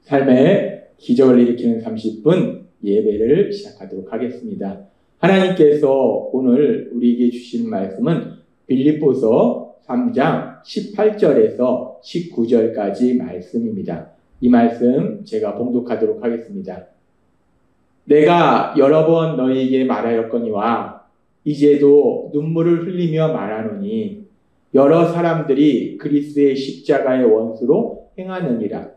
삶의 기적을 일으키는 30분 예배를 시작하도록 하겠습니다. 하나님께서 오늘 우리에게 주시는 말씀은 빌립보서 3장 18절에서 19절까지 말씀입니다. 이 말씀 제가 봉독하도록 하겠습니다. 내가 여러 번 너희에게 말하였거니와 이제도 눈물을 흘리며 말하노니 여러 사람들이 그리스도의 십자가의 원수로 행하느니라.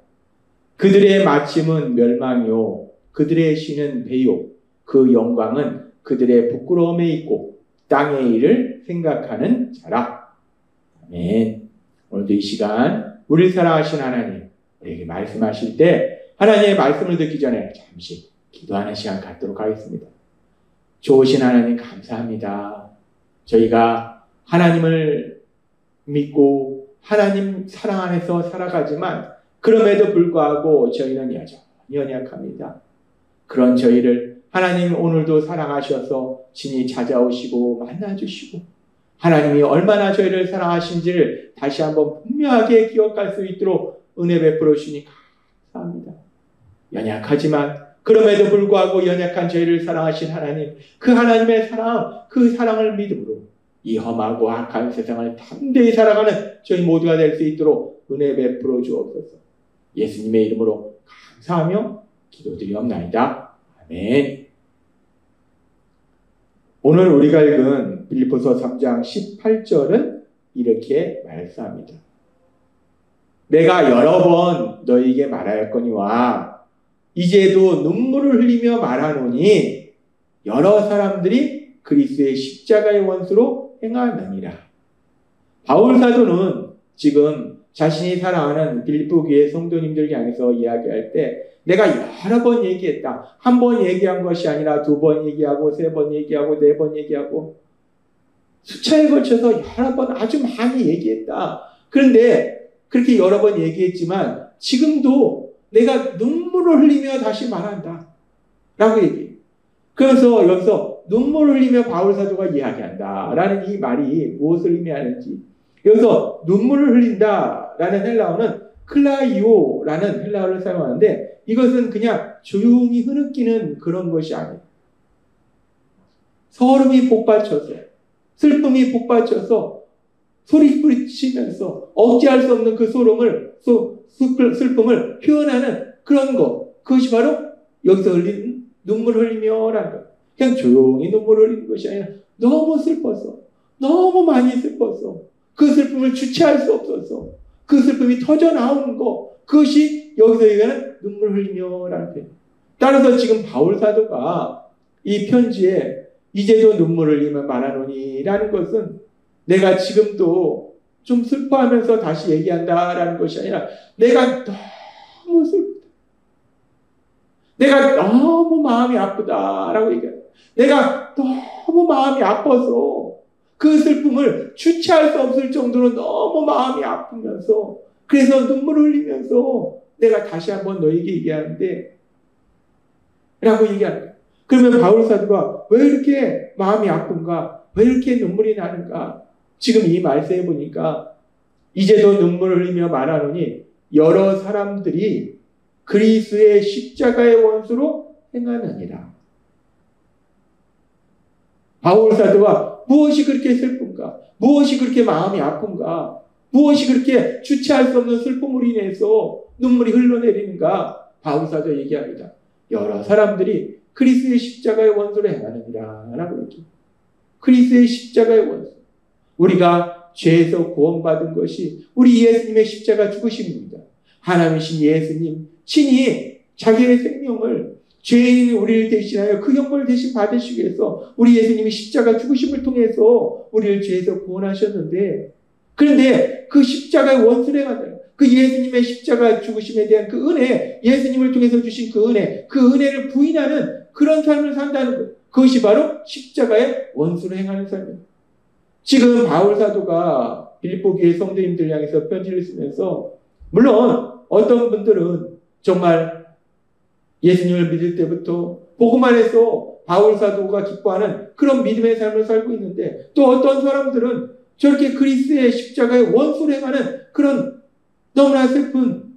그들의 마침은 멸망이요 그들의 신은 배요 그 영광은 그들의 부끄러움에 있고 땅의 일을 생각하는 자라. 아멘. 오늘도 이 시간 우리를 사랑하신 하나님 우리에게 말씀하실 때 하나님의 말씀을 듣기 전에 잠시 기도하는 시간 갖도록 하겠습니다. 좋으신 하나님 감사합니다. 저희가 하나님을 믿고 하나님 사랑 안에서 살아가지만 그럼에도 불구하고 저희는 여전히 연약합니다. 그런 저희를 하나님 오늘도 사랑하셔서 친히 찾아오시고 만나주시고 하나님이 얼마나 저희를 사랑하신지를 다시 한번 분명하게 기억할 수 있도록 은혜 베풀어 주시니 감사합니다. 연약하지만 그럼에도 불구하고 연약한 저희를 사랑하신 하나님, 그 하나님의 사랑, 그 사랑을 믿음으로 이 험하고 악한 세상을 담대히 살아가는 저희 모두가 될 수 있도록 은혜 베풀어 주옵소서. 예수님의 이름으로 감사하며 기도드리옵나이다. 아멘. 오늘 우리가 읽은 빌립보서 3장 18절은 이렇게 말씀합니다. 내가 여러 번 너희에게 말하였거니와 이제도 눈물을 흘리며 말하노니 여러 사람들이 그리스도의 십자가의 원수로 행하느니라. 바울 사도는 지금 자신이 사랑하는 빌립보 교회 성도님들 향해서 이야기할 때 내가 여러 번 얘기했다. 한 번 얘기한 것이 아니라 2번 얘기하고 3번 얘기하고 4번 얘기하고 수차에 걸쳐서 여러 번 아주 많이 얘기했다. 그런데 그렇게 여러 번 얘기했지만 지금도 내가 눈물을 흘리며 다시 말한다. 라고 얘기해요. 그래서 여기서 눈물을 흘리며 바울 사도가 이야기한다. 라는 이 말이 무엇을 의미하는지. 여기서 눈물을 흘린다. 라는 헬라어는 클라이오라는 헬라어를 사용하는데 이것은 그냥 조용히 흐느끼는 그런 것이 아니에요. 서름이 복받쳐서 슬픔이 복받쳐서 소리부리치면서 억제할 수 없는 그 슬픔을 표현하는 그런 것. 그것이 바로 여기서 흘린 눈물을 흘리며라는 것. 그냥 조용히 눈물을 흘리는 것이 아니라 너무 슬퍼서 너무 많이 슬퍼서 그 슬픔을 주체할 수 없어서 그 슬픔이 터져 나오는 것. 그것이 여기서 얘기하는 눈물을 흘리며라는 표현. 따라서 지금 바울 사도가 이 편지에 이제도 눈물을 흘리며 말하노니 라는 것은 내가 지금도 좀 슬퍼하면서 다시 얘기한다라는 것이 아니라 내가 너무 슬프다. 내가 너무 마음이 아프다라고 얘기해요. 내가 너무 마음이 아파서 그 슬픔을 주체할 수 없을 정도로 너무 마음이 아프면서 그래서 눈물을 흘리면서 내가 다시 한번 너에게 얘기하는데 라고 얘기하는 거예요. 그러면 바울 사도가 왜 이렇게 마음이 아픈가? 왜 이렇게 눈물이 나는가? 지금 이 말씀해 보니까 이제도 눈물을 흘리며 말하노니 여러 사람들이 그리스도의 십자가의 원수로 행하느니라. 바울 사도가 무엇이 그렇게 슬픈가? 무엇이 그렇게 마음이 아픈가? 무엇이 그렇게 주체할 수 없는 슬픔으로 인해서 눈물이 흘러내리는가? 바울 사도 얘기합니다. 여러 사람들이 그리스도의 십자가의 원수로 행하느니라 라고 얘기해요. 그리스도의 십자가의 원수. 우리가 죄에서 구원받은 것이 우리 예수님의 십자가 죽으심입니다. 하나님이신 예수님 친히 자기의 생명을 죄인 우리를 대신하여 그 형벌을 대신 받으시기 위해서 우리 예수님이 십자가 죽으심을 통해서 우리를 죄에서 구원하셨는데 그런데 그 십자가의 원수를 행한다. 그 예수님의 십자가 죽으심에 대한 그 은혜, 예수님을 통해서 주신 그 은혜를 부인하는 그런 삶을 산다는 것. 그것이 바로 십자가의 원수를 행하는 삶입니다. 지금 바울 사도가 빌립보 교회 성도님들 향해서 편지를 쓰면서 물론 어떤 분들은 정말 예수님을 믿을 때부터 복음만 해서 바울 사도가 기뻐하는 그런 믿음의 삶을 살고 있는데 또 어떤 사람들은 저렇게 그리스도의 십자가의 원수를 행하는 그런 너무나 슬픈,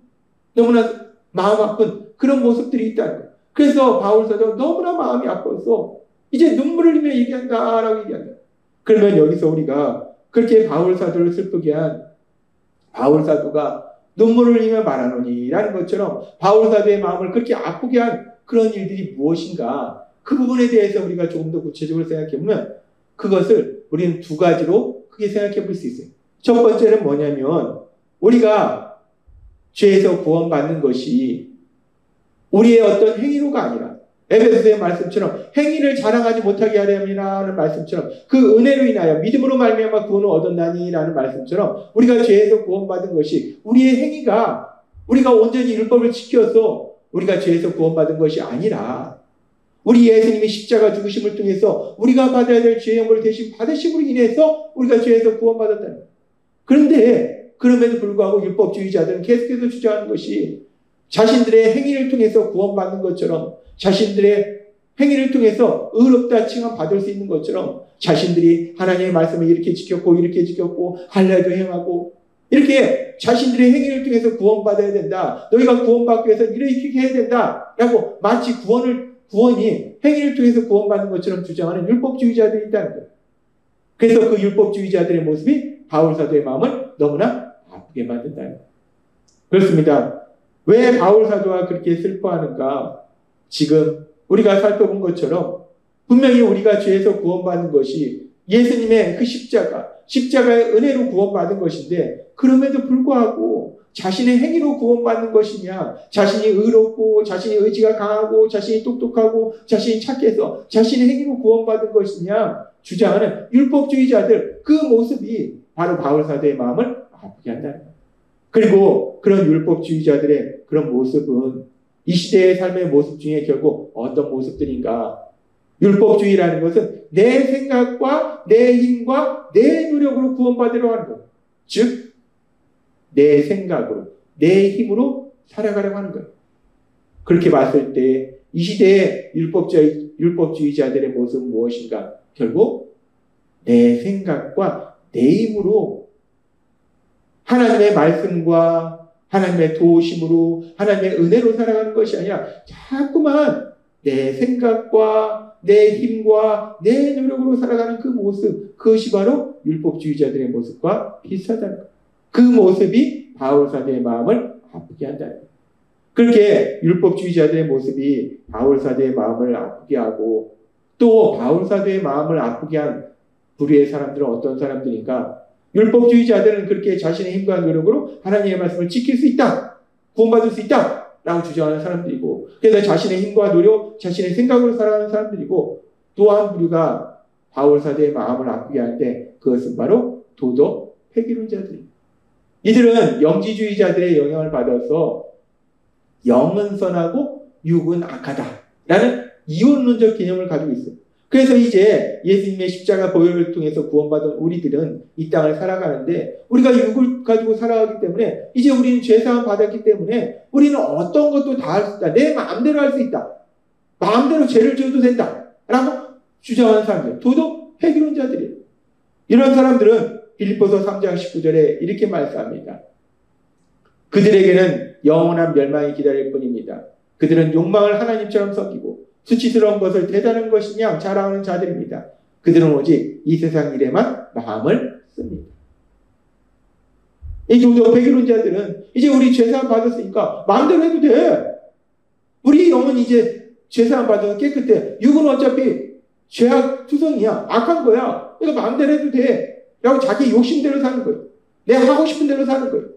너무나 마음 아픈 그런 모습들이 있다는 거예요. 그래서 바울 사도가 너무나 마음이 아파서 이제 눈물을 흘리며 얘기한다라고 얘기한다. 그러면 여기서 우리가 그렇게 바울 사도를 슬프게 한 바울 사도가 눈물을 흘리며 말하노니라는 것처럼 바울 사도의 마음을 그렇게 아프게 한 그런 일들이 무엇인가, 그 부분에 대해서 우리가 조금 더 구체적으로 생각해 보면 그것을 우리는 두 가지로 크게 생각해 볼 수 있어요. 첫 번째는 뭐냐면 우리가 죄에서 구원받는 것이 우리의 어떤 행위로가 아니라 에베소서의 말씀처럼 행위를 자랑하지 못하게 하려면이라는 말씀처럼 그 은혜로 인하여 믿음으로 말미암아 구원을 얻었나니라는 말씀처럼 우리가 죄에서 구원받은 것이 우리의 행위가 우리가 온전히 율법을 지켜서 우리가 죄에서 구원받은 것이 아니라 우리 예수님이 십자가 죽으심을 통해서 우리가 받아야 될 죄의 형벌을 대신 받으심으로 인해서 우리가 죄에서 구원받았다는 거예요. 그런데 그럼에도 불구하고 율법주의자들은 계속해서 주장하는 것이 자신들의 행위를 통해서 구원받는 것처럼, 자신들의 행위를 통해서 의롭다 칭함 받을 수 있는 것처럼 자신들이 하나님의 말씀을 이렇게 지켰고 할례도 행하고 이렇게 자신들의 행위를 통해서 구원받아야 된다. 너희가 구원받기 위해서 이렇게 해야 된다. 라고 마치 구원이 행위를 통해서 구원받는 것처럼 주장하는 율법주의자들이 있다는 거예요. 그래서 그 율법주의자들의 모습이 바울 사도의 마음을 너무나 아프게 만든다는 거예요. 그렇습니다. 왜 바울 사도가 그렇게 슬퍼하는가? 지금 우리가 살펴본 것처럼 분명히 우리가 죄에서 구원받는 것이 예수님의 그 십자가의 은혜로 구원받은 것인데 그럼에도 불구하고 자신의 행위로 구원받는 것이냐, 자신이 의롭고 자신이 의지가 강하고 자신이 똑똑하고 자신이 착해서 자신의 행위로 구원받은 것이냐 주장하는 율법주의자들, 그 모습이 바로 바울 사도의 마음을 아프게 한다는 거예요. 그리고 그런 율법주의자들의 그런 모습은 이 시대의 삶의 모습 중에 결국 어떤 모습들인가? 율법주의라는 것은 내 생각과 내 힘과 내 노력으로 구원받으려고 하는 것. 즉, 내 생각으로, 내 힘으로 살아가려고 하는 거예요. 그렇게 봤을 때 이 시대의 율법주의자들의 모습은 무엇인가? 결국 내 생각과 내 힘으로 하나님의 말씀과 하나님의 도우심으로 하나님의 은혜로 살아가는 것이 아니라 자꾸만 내 생각과 내 힘과 내 노력으로 살아가는 그 모습, 그것이 바로 율법주의자들의 모습과 비슷하다는 것. 그 모습이 바울 사도의 마음을 아프게 한다는 것. 그렇게 율법주의자들의 모습이 바울 사도의 마음을 아프게 하고 또 바울 사도의 마음을 아프게 한 부류의 사람들은 어떤 사람들인가? 율법주의자들은 그렇게 자신의 힘과 노력으로 하나님의 말씀을 지킬 수 있다, 구원받을 수 있다 라고 주장하는 사람들이고, 그래서 자신의 힘과 노력, 자신의 생각으로 살아가는 사람들이고, 또 한 부류가 바울 사도의 마음을 아프게 하는데 그것은 바로 도덕 폐기론자들입니다. 이들은 영지주의자들의 영향을 받아서 영은 선하고 육은 악하다라는 이원론적 개념을 가지고 있어요. 그래서 이제 예수님의 십자가 보혈을 통해서 구원받은 우리들은 이 땅을 살아가는데 우리가 육을 가지고 살아가기 때문에 이제 우리는 죄사함 받았기 때문에 우리는 어떤 것도 다 할 수 있다. 내 마음대로 할 수 있다. 마음대로 죄를 지어도 된다. 라고 주장하는 사람들. 도덕 폐기론자들이에요. 이런 사람들은 빌립보서 3장 19절에 이렇게 말씀합니다. 그들에게는 영원한 멸망이 기다릴 뿐입니다. 그들은 욕망을 하나님처럼 섬기고 수치스러운 것을 대단한 것이냐 자랑하는 자들입니다. 그들은 오직 이 세상 일에만 마음을 씁니다. 이 도덕 폐기론자들은 이제 우리 죄사함 받았으니까 마음대로 해도 돼. 우리 영은 이제 죄사함 받아서 깨끗해. 육은 어차피 죄악 투성이야. 악한 거야. 그러니까 마음대로 해도 돼. 라고 자기 욕심대로 사는 거예요. 내가 하고 싶은 대로 사는 거예요.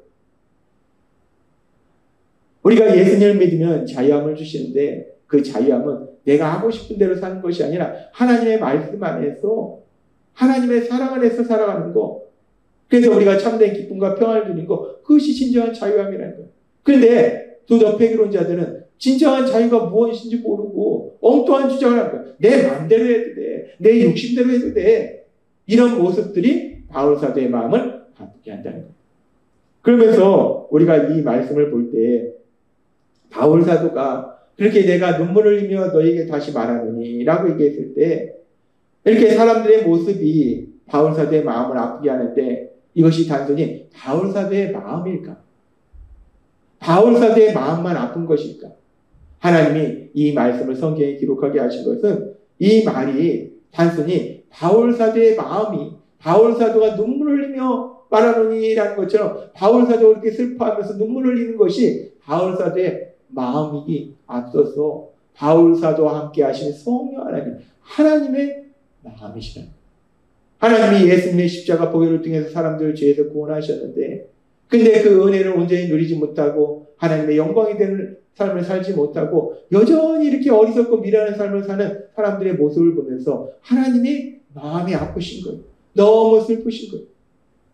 우리가 예수님을 믿으면 자유함을 주시는데 그 자유함은 내가 하고 싶은 대로 사는 것이 아니라 하나님의 말씀 안에서 하나님의 사랑 안에서 살아가는 거. 그래서 우리가 참된 기쁨과 평안을 누리는 거. 그것이 진정한 자유함이라는 거예요. 그런데 도덕 폐기론자들은 진정한 자유가 무엇인지 모르고 엉뚱한 주장을 하는 거예요. 내 마음대로 해도 돼. 내 욕심대로 해도 돼. 이런 모습들이 바울 사도의 마음을 아프게 한다는 거예요. 그러면서 우리가 이 말씀을 볼 때 바울 사도가 그렇게 내가 눈물을 흘리며 너에게 다시 말하노니 라고 얘기했을 때 이렇게 사람들의 모습이 바울 사도의 마음을 아프게 하는데 이것이 단순히 바울 사도의 마음일까? 바울 사도의 마음만 아픈 것일까? 하나님이 이 말씀을 성경에 기록하게 하신 것은 이 말이 단순히 바울 사도의 마음이 바울 사도가 눈물을 흘리며 말하노니라는 것처럼 바울 사도가 그렇게 슬퍼하면서 눈물을 흘리는 것이 바울 사도의 마음이기 앞서서 바울 사도와 함께 하시는 성령 하나님의 마음이시다. 하나님이 예수님의 십자가 보혈을 통해서 사람들을 죄에서 구원하셨는데 근데 그 은혜를 온전히 누리지 못하고 하나님의 영광이 되는 삶을 살지 못하고 여전히 이렇게 어리석고 미련한 삶을 사는 사람들의 모습을 보면서 하나님이 마음이 아프신 거예요. 너무 슬프신 거예요.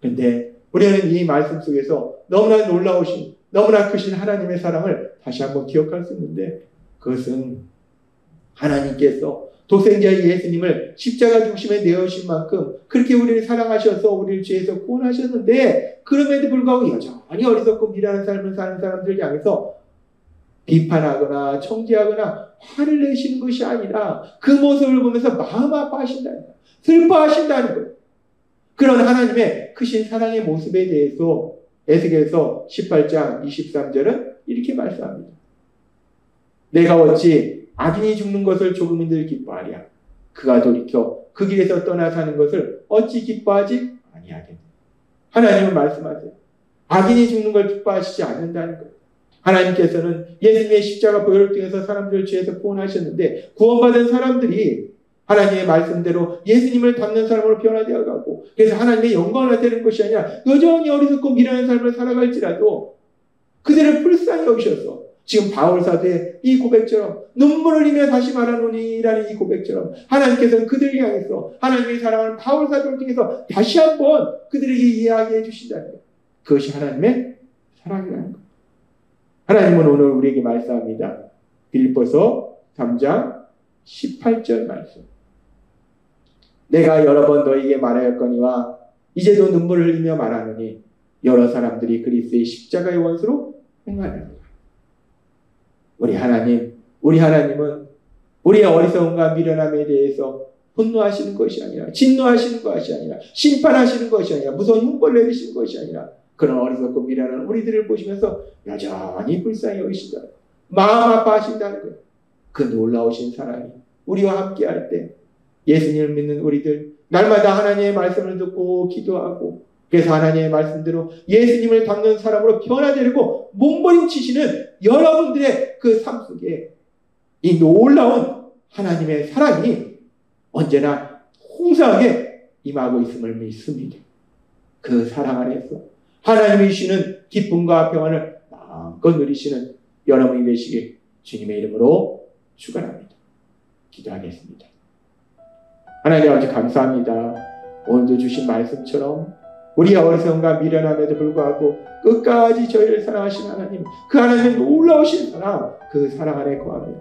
그런데 우리는 이 말씀 속에서 너무나 놀라우신 너무나 크신 하나님의 사랑을 다시 한번 기억할 수 있는데 그것은 하나님께서 독생자 예수님을 십자가 중심에 내어주신 만큼 그렇게 우리를 사랑하셔서 우리를 죄에서 구원하셨는데 그럼에도 불구하고 여전히 어리석고 미련한 삶을 사는 사람들 향해서 비판하거나 청지하거나 화를 내시는 것이 아니라 그 모습을 보면서 마음 아파하신다는 거예요. 슬퍼하신다는 거예요. 그런 하나님의 크신 사랑의 모습에 대해서 에스겔서 18장 23절은 이렇게 말씀합니다. 내가 어찌 악인이 죽는 것을 조금인들 기뻐하랴. 그가 돌이켜 그 길에서 떠나 사는 것을 어찌 기뻐하지 아니하겠느냐. 하나님은 말씀하세요. 악인이 죽는 걸 기뻐하시지 않는다는 거예요. 하나님께서는 예수님의 십자가 보혈을 통해서 사람들을 죄에서 구원하셨는데 구원받은 사람들이 하나님의 말씀대로 예수님을 닮는 사람으로 변화되어 가고 그래서 하나님의 영광을 나타내는 것이 아니라 여전히 어리석고 미련한 삶을 살아갈지라도 그들을 불쌍히 여기셔서 지금 바울 사도의 이 고백처럼 눈물을 흘리며 다시 말하노니라는 이 고백처럼 하나님께서는 그들을 향해서 하나님의 사랑하는 바울 사도를 통해서 다시 한번 그들에게 이야기해 주신다는 거예요. 그것이 하나님의 사랑이라는 거예요. 하나님은 오늘 우리에게 말씀합니다. 빌립보서 3장 18절 말씀. 내가 여러 번 너희에게 말하였거니와 이제도 눈물을 흘리며 말하노니 여러 사람들이 그리스도의 십자가의 원수로 행하느니라. 우리 하나님은 우리의 어리석음과 미련함에 대해서 분노하시는 것이 아니라 진노하시는 것이 아니라 심판하시는 것이 아니라 무서운 흉벌을 내리시는 것이 아니라 그런 어리석고 미련한 우리들을 보시면서 여전히 불쌍히 여기신다. 마음 아파하신다는 거예요. 그 놀라우신 사랑이 우리와 함께 할 때 예수님을 믿는 우리들 날마다 하나님의 말씀을 듣고 기도하고 그래서 하나님의 말씀대로 예수님을 닮는 사람으로 변화되려고 몸부림치시는 여러분들의 그 삶 속에 이 놀라운 하나님의 사랑이 언제나 홍사하게 임하고 있음을 믿습니다. 그 사랑 안에서 하나님이 주시는 기쁨과 평안을 마음껏 누리시는 여러분이 되시길 주님의 이름으로 축원합니다. 기도하겠습니다. 하나님 아버지 감사합니다. 오늘도 주신 말씀처럼 우리의 어리석음과 미련함에도 불구하고 끝까지 저희를 사랑하신 하나님, 그 하나님의 놀라우신 사랑, 그 사랑 안에 거하며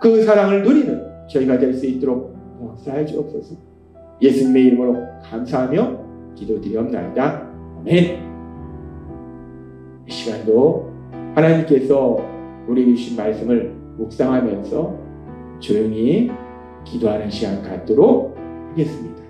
그 사랑을 누리는 저희가 될 수 있도록 역사해 주옵소서. 예수님의 이름으로 감사하며 기도드리옵나이다. 아멘. 이 시간도 하나님께서 우리에게 주신 말씀을 묵상하면서 조용히 기도하는 시간 갖도록 하겠습니다.